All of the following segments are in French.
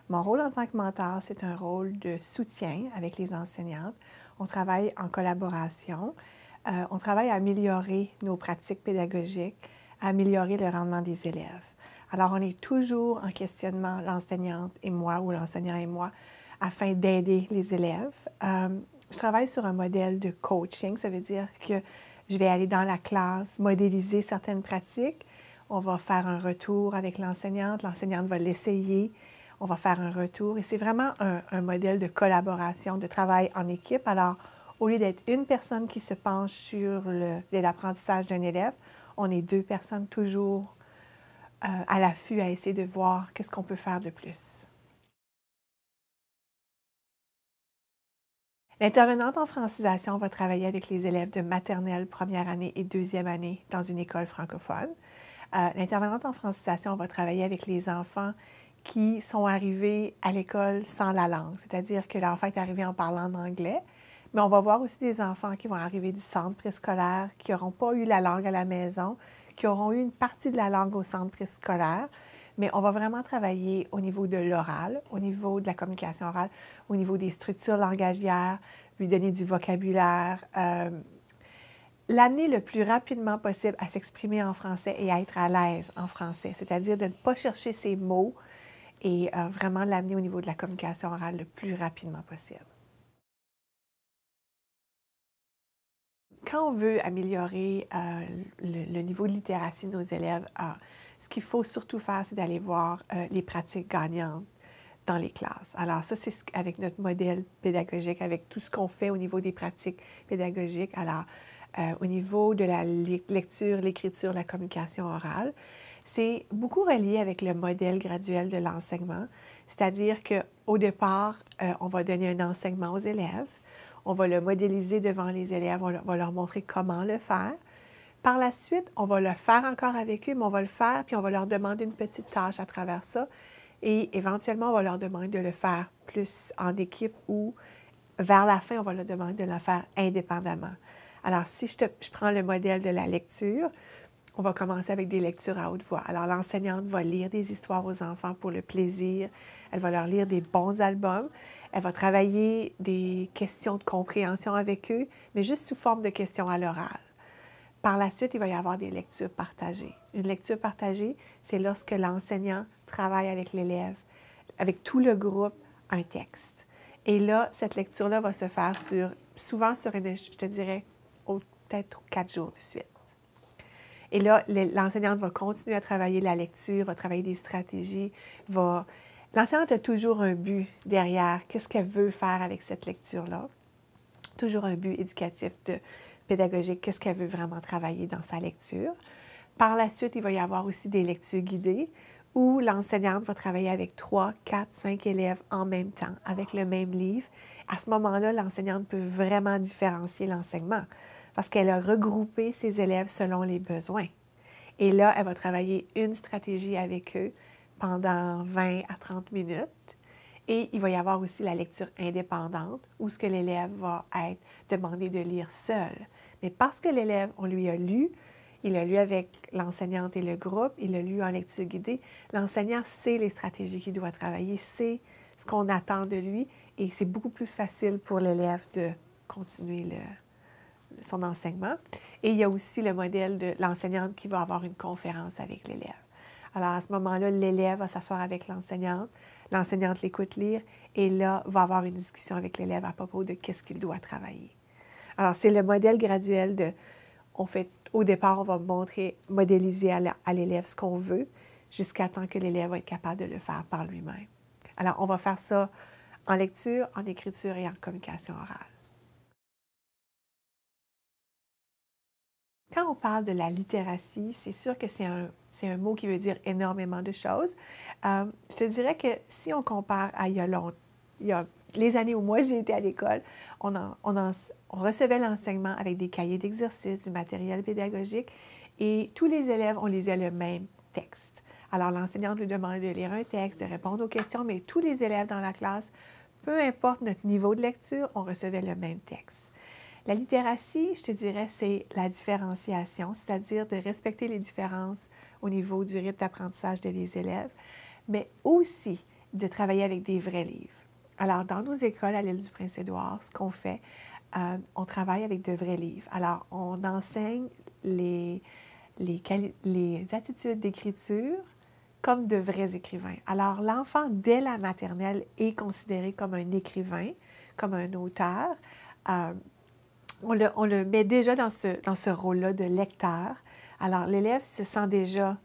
Mon rôle en tant que mentor, c'est un rôle de soutien avec les enseignantes. On travaille en collaboration. On travaille à améliorer nos pratiques pédagogiques, à améliorer le rendement des élèves. Alors, on est toujours en questionnement, l'enseignante et moi, ou l'enseignant et moi, afin d'aider les élèves. Je travaille sur un modèle de coaching, ça veut dire que je vais aller dans la classe, modéliser certaines pratiques. On va faire un retour avec l'enseignante va l'essayer, on va faire un retour. Et c'est vraiment un modèle de collaboration, de travail en équipe. Alors, au lieu d'être une personne qui se penche sur l'apprentissage d'un élève, on est deux personnes toujours à l'affût à essayer de voir qu'est-ce qu'on peut faire de plus. L'intervenante en francisation va travailler avec les élèves de maternelle, première année et deuxième année dans une école francophone. L'intervenante en francisation va travailler avec les enfants qui sont arrivés à l'école sans la langue, c'est-à-dire que l'enfant est arrivé en parlant anglais, mais on va voir aussi des enfants qui vont arriver du centre préscolaire, qui n'auront pas eu la langue à la maison, qui auront eu une partie de la langue au centre préscolaire, mais on va vraiment travailler au niveau de l'oral, au niveau de la communication orale, au niveau des structures langagières, lui donner du vocabulaire, l'amener le plus rapidement possible à s'exprimer en français et à être à l'aise en français, c'est-à-dire de ne pas chercher ses mots et vraiment l'amener au niveau de la communication orale le plus rapidement possible. Quand on veut améliorer le niveau de littératie de nos élèves, ce qu'il faut surtout faire, c'est d'aller voir les pratiques gagnantes dans les classes. Alors ça, c'est avec notre modèle pédagogique, avec tout ce qu'on fait au niveau des pratiques pédagogiques. Alors, au niveau de la lecture, l'écriture, la communication orale, c'est beaucoup relié avec le modèle graduel de l'enseignement, c'est-à-dire qu'au départ, on va donner un enseignement aux élèves, on va le modéliser devant les élèves, on va leur montrer comment le faire. Par la suite, on va le faire encore avec eux, mais on va le faire, puis on va leur demander une petite tâche à travers ça. Et éventuellement, on va leur demander de le faire plus en équipe ou vers la fin, on va leur demander de le faire indépendamment. Alors, si je prends le modèle de la lecture, on va commencer avec des lectures à haute voix. Alors, l'enseignante va lire des histoires aux enfants pour le plaisir. Elle va leur lire des bons albums. Elle va travailler des questions de compréhension avec eux, mais juste sous forme de questions à l'oral. Par la suite, il va y avoir des lectures partagées. Une lecture partagée, c'est lorsque l'enseignant travaille avec l'élève, avec tout le groupe, un texte. Et là, cette lecture-là va se faire souvent sur, je te dirais, peut-être 4 jours de suite. Et là, l'enseignante va continuer à travailler la lecture, va travailler des stratégies, L'enseignante a toujours un but derrière. Qu'est-ce qu'elle veut faire avec cette lecture-là? Toujours un but éducatif, pédagogique. Qu'est-ce qu'elle veut vraiment travailler dans sa lecture? Par la suite, il va y avoir aussi des lectures guidées où l'enseignante va travailler avec 3, 4, 5 élèves en même temps, avec le même livre. À ce moment-là, l'enseignante peut vraiment différencier l'enseignement parce qu'elle a regroupé ses élèves selon les besoins. Et là, elle va travailler une stratégie avec eux pendant 20 à 30 minutes. Et il va y avoir aussi la lecture indépendante où ce que l'élève va être demandé de lire seul. Mais parce que l'élève, on lui a lu, il a lu avec l'enseignante et le groupe, il a lu en lecture guidée, l'enseignant sait les stratégies qu'il doit travailler, sait ce qu'on attend de lui et c'est beaucoup plus facile pour l'élève de continuer son enseignement. Et il y a aussi le modèle de l'enseignante qui va avoir une conférence avec l'élève. Alors, à ce moment-là, l'élève va s'asseoir avec l'enseignante l'écoute lire, et là, va avoir une discussion avec l'élève à propos de qu'est-ce qu'il doit travailler. Alors, c'est le modèle graduel au départ, on va modéliser à l'élève ce qu'on veut, jusqu'à temps que l'élève va être capable de le faire par lui-même. Alors, on va faire ça en lecture, en écriture et en communication orale. Quand on parle de la littératie, c'est sûr que c'est un mot qui veut dire énormément de choses. Je te dirais que si on compare à il y a les années où moi j'ai été à l'école, on recevait l'enseignement avec des cahiers d'exercices, du matériel pédagogique, et tous les élèves, on lisait le même texte. Alors l'enseignante lui demandait de lire un texte, de répondre aux questions, mais tous les élèves dans la classe, peu importe notre niveau de lecture, on recevait le même texte. La littératie, je te dirais, c'est la différenciation, c'est-à-dire de respecter les différences au niveau du rythme d'apprentissage de les élèves, mais aussi de travailler avec des vrais livres. Alors, dans nos écoles à l'île du Prince-Édouard, ce qu'on fait, on travaille avec de vrais livres. Alors, on enseigne les attitudes d'écriture comme de vrais écrivains. Alors, l'enfant, dès la maternelle, est considéré comme un écrivain, comme un auteur. On le met déjà dans ce rôle-là de lecteur. Alors, l'élève se sent déjà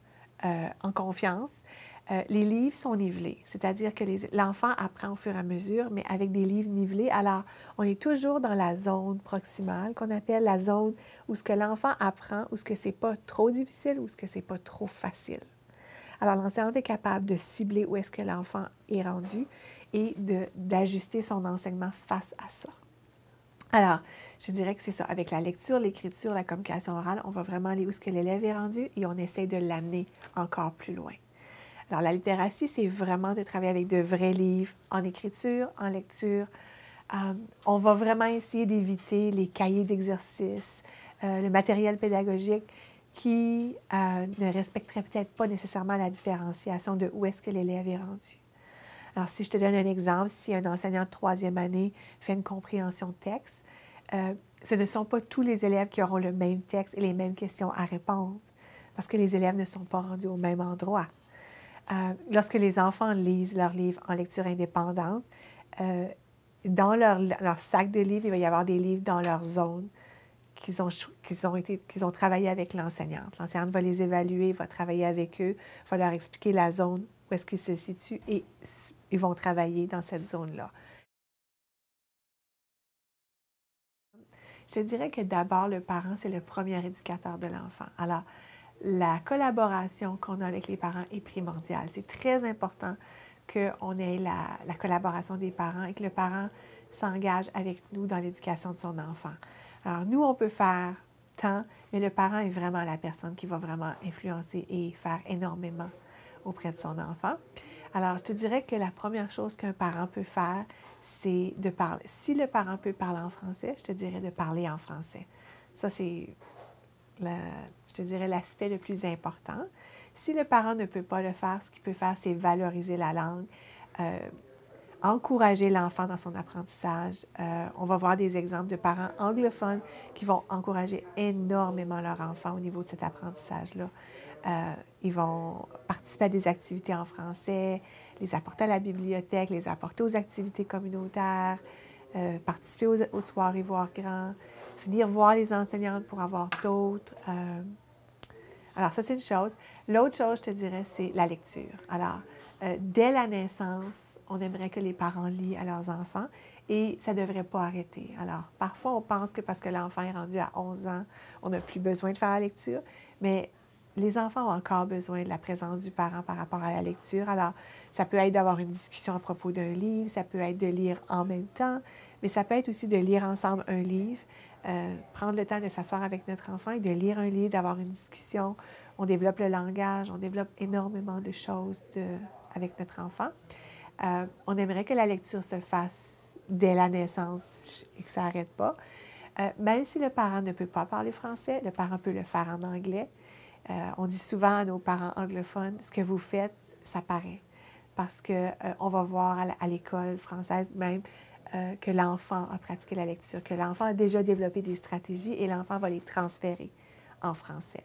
en confiance. Les livres sont nivelés, c'est-à-dire que l'enfant apprend au fur et à mesure, mais avec des livres nivelés. Alors, on est toujours dans la zone proximale, qu'on appelle la zone où ce que l'enfant apprend, où ce que c'est pas trop difficile, où ce que c'est pas trop facile. Alors, l'enseignant est capable de cibler où est-ce que l'enfant est rendu et d'ajuster son enseignement face à ça. Alors, je dirais que c'est ça. Avec la lecture, l'écriture, la communication orale, on va vraiment aller où est-ce que l'élève est rendu et on essaie de l'amener encore plus loin. Alors, la littératie, c'est vraiment de travailler avec de vrais livres en écriture, en lecture. On va vraiment essayer d'éviter les cahiers d'exercice, le matériel pédagogique qui ne respecterait peut-être pas nécessairement la différenciation de où est-ce que l'élève est rendu. Alors, si je te donne un exemple, si un enseignant de troisième année fait une compréhension de texte, ce ne sont pas tous les élèves qui auront le même texte et les mêmes questions à répondre, parce que les élèves ne sont pas rendus au même endroit. Lorsque les enfants lisent leurs livres en lecture indépendante, dans leur sac de livres, il va y avoir des livres dans leur zone qu'ils ont travaillé avec l'enseignante. L'enseignante va les évaluer, va travailler avec eux, va leur expliquer la zone où est-ce qu'ils se situent et ils vont travailler dans cette zone-là. Je dirais que d'abord, le parent, c'est le premier éducateur de l'enfant. Alors, la collaboration qu'on a avec les parents est primordiale. C'est très important qu'on ait la collaboration des parents et que le parent s'engage avec nous dans l'éducation de son enfant. Alors, nous, on peut faire tant, mais le parent est vraiment la personne qui va vraiment influencer et faire énormément auprès de son enfant. Alors, je te dirais que la première chose qu'un parent peut faire, c'est de parler. Si le parent peut parler en français, je te dirais de parler en français. Ça, c'est, je te dirais, l'aspect le plus important. Si le parent ne peut pas le faire, ce qu'il peut faire, c'est valoriser la langue, encourager l'enfant dans son apprentissage. On va voir des exemples de parents anglophones qui vont encourager énormément leur enfant au niveau de cet apprentissage-là. Ils vont participer à des activités en français, les apporter à la bibliothèque, les apporter aux activités communautaires, participer aux soirées voir grand, venir voir les enseignantes pour avoir d'autres. Alors, ça, c'est une chose. L'autre chose, je te dirais, c'est la lecture. Alors, dès la naissance, on aimerait que les parents lisent à leurs enfants et ça ne devrait pas arrêter. Alors, parfois, on pense que parce que l'enfant est rendu à 11 ans, on n'a plus besoin de faire la lecture, mais les enfants ont encore besoin de la présence du parent par rapport à la lecture. Alors, ça peut être d'avoir une discussion à propos d'un livre, ça peut être de lire en même temps, mais ça peut être aussi de lire ensemble un livre, prendre le temps de s'asseoir avec notre enfant et de lire un livre, d'avoir une discussion. On développe le langage, on développe énormément de choses avec notre enfant. On aimerait que la lecture se fasse dès la naissance et que ça n'arrête pas. Même si le parent ne peut pas parler français, le parent peut le faire en anglais. On dit souvent à nos parents anglophones, ce que vous faites, ça paraît. Parce qu'on va voir à l'école française même que l'enfant a pratiqué la lecture, que l'enfant a déjà développé des stratégies et l'enfant va les transférer en français.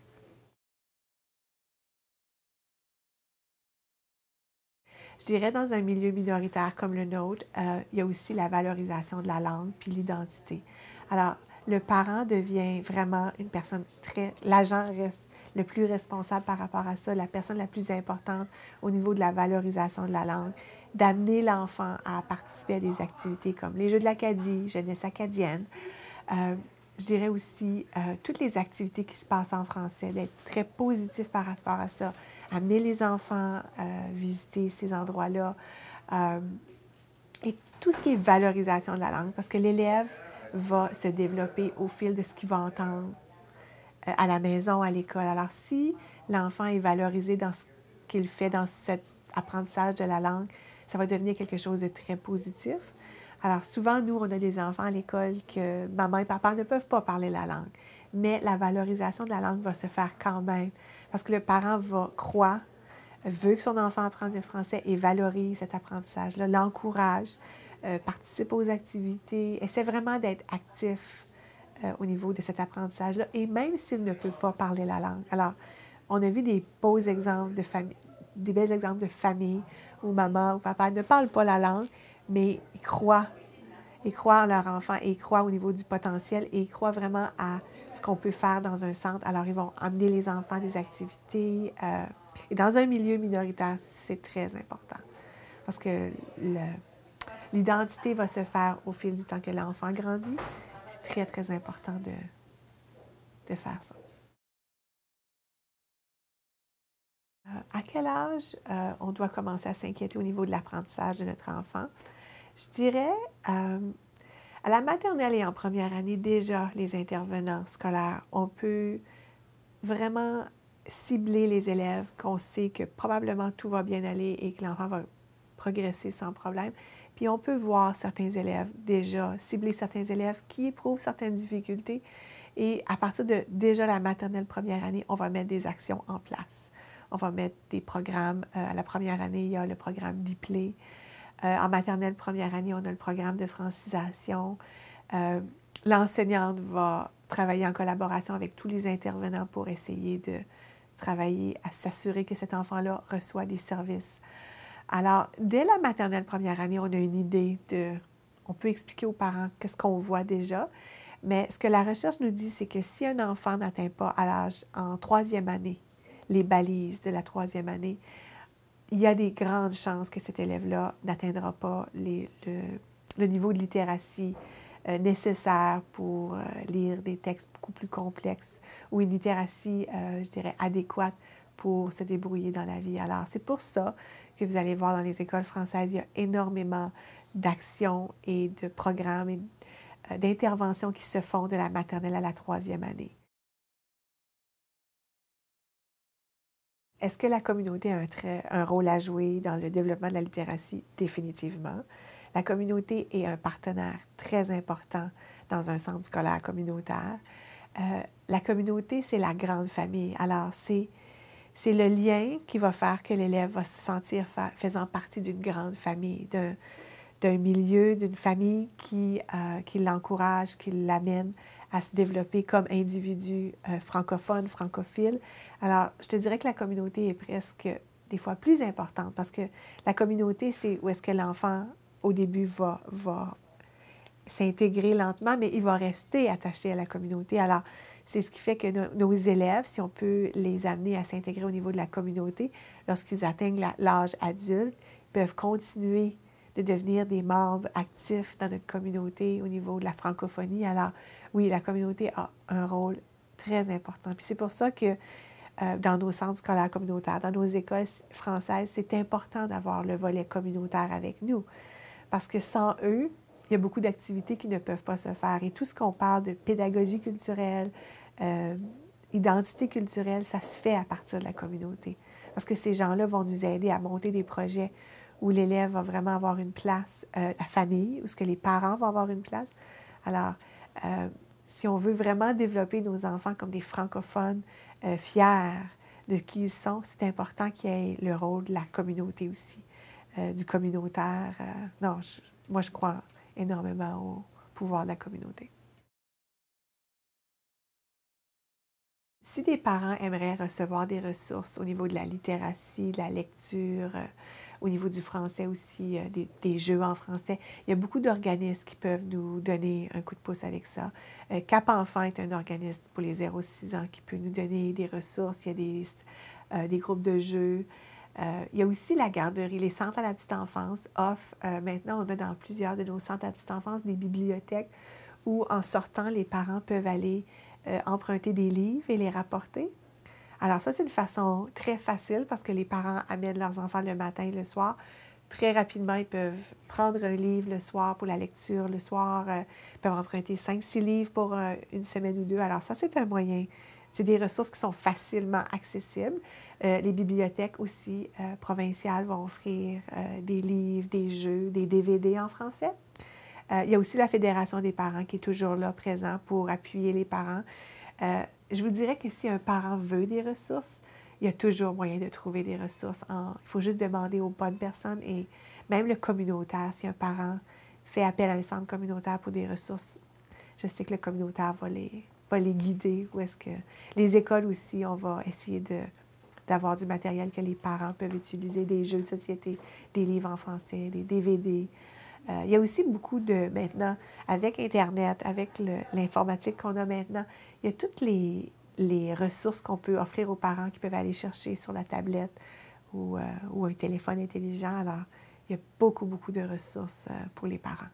Je dirais dans un milieu minoritaire comme le nôtre, il y a aussi la valorisation de la langue puis l'identité. Alors, le parent devient vraiment une personne l'agent reste le plus responsable par rapport à ça, la personne la plus importante au niveau de la valorisation de la langue, d'amener l'enfant à participer à des activités comme les Jeux de l'Acadie, Jeunesse acadienne. Je dirais aussi toutes les activités qui se passent en français, d'être très positif par rapport à ça, amener les enfants visiter ces endroits-là et tout ce qui est valorisation de la langue, parce que l'élève va se développer au fil de ce qu'il va entendre à la maison, à l'école. Alors, si l'enfant est valorisé dans ce qu'il fait dans cet apprentissage de la langue, ça va devenir quelque chose de très positif. Alors, souvent, nous, on a des enfants à l'école que maman et papa ne peuvent pas parler la langue, mais la valorisation de la langue va se faire quand même, parce que le parent va croire veut que son enfant apprenne le français et valorise cet apprentissage-là, l'encourage, participe aux activités, essaie vraiment d'être actif au niveau de cet apprentissage-là, et même s'il ne peut pas parler la langue. Alors, on a vu des beaux exemples de famille, des bels exemples de famille où maman ou papa ne parlent pas la langue, mais ils croient en leur enfant et ils croient au niveau du potentiel et ils croient vraiment à ce qu'on peut faire dans un centre. Alors, ils vont amener les enfants à des activités. Et dans un milieu minoritaire, c'est très important parce que l'identité va se faire au fil du temps que l'enfant grandit. C'est très, très important de faire ça. À quel âge on doit commencer à s'inquiéter au niveau de l'apprentissage de notre enfant? Je dirais, à la maternelle et en première année, déjà, les intervenants scolaires, on peut vraiment cibler les élèves, qu'on sait que probablement tout va bien aller et que l'enfant va progresser sans problème. Puis on peut voir certains élèves déjà, cibler certains élèves qui éprouvent certaines difficultés. Et à partir de déjà la maternelle première année, on va mettre des actions en place. On va mettre des programmes. À la première année, il y a le programme DIPLE. En maternelle première année, on a le programme de francisation. L'enseignante va travailler en collaboration avec tous les intervenants pour essayer de travailler à s'assurer que cet enfant-là reçoit des services. Alors, dès la maternelle première année, on a une idée de... On peut expliquer aux parents qu'est-ce qu'on voit déjà, mais ce que la recherche nous dit, c'est que si un enfant n'atteint pas à l'âge en troisième année, les balises de la troisième année, il y a des grandes chances que cet élève-là n'atteindra pas le niveau de littératie nécessaire pour lire des textes beaucoup plus complexes ou une littératie, je dirais, adéquate pour se débrouiller dans la vie. Alors, c'est pour ça que vous allez voir dans les écoles françaises, il y a énormément d'actions et de programmes et d'interventions qui se font de la maternelle à la troisième année. Est-ce que la communauté a un rôle à jouer dans le développement de la littératie? Définitivement. La communauté est un partenaire très important dans un centre scolaire communautaire. La communauté, c'est la grande famille. Alors, c'est le lien qui va faire que l'élève va se sentir faisant partie d'une grande famille, d'un milieu, d'une famille qui l'encourage, qui l'amène à se développer comme individu francophone, francophile. Alors, je te dirais que la communauté est presque des fois plus importante parce que la communauté, c'est où est-ce que l'enfant, au début, va s'intégrer lentement, mais il va rester attaché à la communauté. Alors, c'est ce qui fait que nos élèves, si on peut les amener à s'intégrer au niveau de la communauté, lorsqu'ils atteignent l'âge adulte, peuvent continuer de devenir des membres actifs dans notre communauté au niveau de la francophonie. Alors, oui, la communauté a un rôle très important. Puis c'est pour ça que dans nos centres scolaires communautaires, dans nos écoles françaises, c'est important d'avoir le volet communautaire avec nous. Parce que sans eux, il y a beaucoup d'activités qui ne peuvent pas se faire. Et tout ce qu'on parle de pédagogie culturelle, identité culturelle, ça se fait à partir de la communauté. Parce que ces gens-là vont nous aider à monter des projets où l'élève va vraiment avoir une place, la famille, où ce que les parents vont avoir une place. Alors, si on veut vraiment développer nos enfants comme des francophones fiers de qui ils sont, c'est important qu'il y ait le rôle de la communauté aussi, du communautaire. Non, moi, je crois énormément au pouvoir de la communauté. Si des parents aimeraient recevoir des ressources au niveau de la littératie, de la lecture, au niveau du français aussi, des jeux en français, il y a beaucoup d'organismes qui peuvent nous donner un coup de pouce avec ça. Cap Enfant est un organisme pour les 0-6 ans qui peut nous donner des ressources. Il y a des groupes de jeux. Il y a aussi la garderie. Les centres à la petite enfance offrent, maintenant on a dans plusieurs de nos centres à la petite enfance des bibliothèques où en sortant, les parents peuvent aller emprunter des livres et les rapporter. Alors ça, c'est une façon très facile parce que les parents amènent leurs enfants le matin et le soir. Très rapidement, ils peuvent prendre un livre le soir pour la lecture. Le soir, ils peuvent emprunter 5-6 livres pour une semaine ou deux. Alors ça, c'est un moyen. C'est des ressources qui sont facilement accessibles. Les bibliothèques aussi provinciales vont offrir des livres, des jeux, des DVD en français. Il y a aussi la Fédération des parents qui est toujours là, présent pour appuyer les parents. Je vous dirais que si un parent veut des ressources, il y a toujours moyen de trouver des ressources. Il faut juste demander aux bonnes personnes et même le communautaire. Si un parent fait appel à un centre communautaire pour des ressources, je sais que le communautaire va les guider. Ou est-ce que les écoles aussi, on va essayer d'avoir du matériel que les parents peuvent utiliser, des jeux de société, des livres en français, des DVD. Il y a aussi beaucoup de, maintenant, avec Internet, avec l'informatique qu'on a maintenant, il y a toutes les ressources qu'on peut offrir aux parents qui peuvent aller chercher sur la tablette ou un téléphone intelligent. Alors, il y a beaucoup, beaucoup de ressources pour les parents.